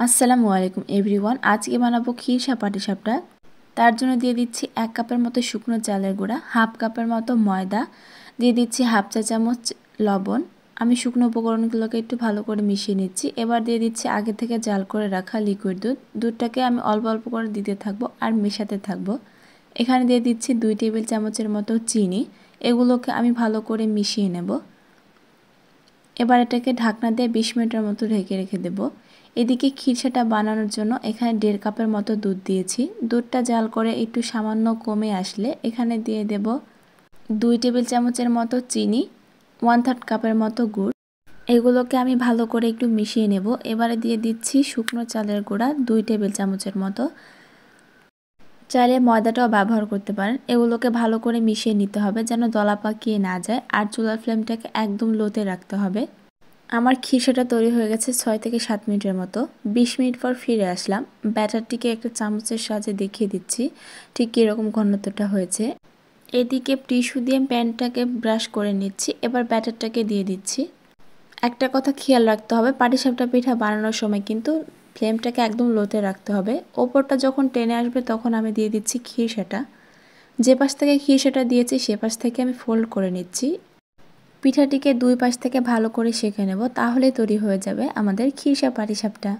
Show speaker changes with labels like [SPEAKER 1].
[SPEAKER 1] আসসালামু আলাইকুম এভরিওয়ান। আজকে বানাবো ক্ষীরসা পাটিসাপটা। তার জন্য দিয়ে দিচ্ছি 1 কাপের মতো শুকনো চালের গুঁড়া, হাফ কাপের মতো ময়দা, দিয়ে দিচ্ছি হাফ চা চামচ লবণ। আমি শুকনো উপকরণগুলোকে একটু ভালো করে মিশিয়ে নিচ্ছি। এবার দিয়ে দিচ্ছি আগে থেকে জাল করে রাখা লিকুইড দুধ। দুধটাকে আমি অল্প অল্প করে দিতে থাকবো আর মেশাতে থাকবো। এখানে দিয়ে দিচ্ছি 2 টেবিল চামচের মতো চিনি। এগুলোকে আমি ভালো করে মিশিয়ে নেব। এবার এটাকে ঢাকনা দিয়ে 20 মিনিটের মতো ঢেকে রেখে দেব। এদিকে ক্ষীরসাটা বানানোর জন্য এখানে 1.5 কাপের মতো দুধ দিয়েছি। দুধটা জাল করে একটু সামান্য কমে আসলে এখানে দিয়ে দেব 2 টেবিল চামচের মতো চিনি, 1/3 কাপের মতো গুড়। এগুলোকে আমি ভালো করে একটু মিশিয়ে নেব। এবারে দিয়ে দিচ্ছি শুকনো চালের গুঁড়া 2 টেবিল চামচের মতো। চাইলে ময়দাটাও ব্যবহার করতে পারেন। এগুলোকে ভালো করে মিশিয়ে নিতে হবে যেন দলা পাকিয়ে না যায়, আর চুলার ফ্লেমটাকে একদম লোতে রাখতে হবে। আমার ক্ষীরসাটা তৈরি হয়ে গেছে 6 থেকে 7 মিনিটের মতো। 20 মিনিট পর ফিরে আসলাম। ব্যাটারটিকে একটা চামচের সাহায্যে দেখিয়ে দিচ্ছি ঠিক কীরকম ঘনত্বটা হয়েছে। এদিকে টিস্যু দিয়ে প্যানটাকে ব্রাশ করে নিচ্ছি। এবার ব্যাটারটাকে দিয়ে দিচ্ছি। একটা কথা খেয়াল রাখতে হবে, পাটিসাপটা পিঠা বানানোর সময় কিন্তু ফ্লেমটাকে একদম লোতে রাখতে হবে। ওপরটা যখন টেনে আসবে তখন আমি দিয়ে দিচ্ছি ক্ষীরসাটা। যে পাশ থেকে ক্ষীরসাটা দিয়েছি সে পাশ থেকে আমি ফোল্ড করে নিচ্ছি। পিঠাটিকে 2 পাশ থেকে ভালো করে সেঁকে নেব, তাহলে তৈরি হয়ে যাবে আমাদের ক্ষীরসা পাটিসাপটা।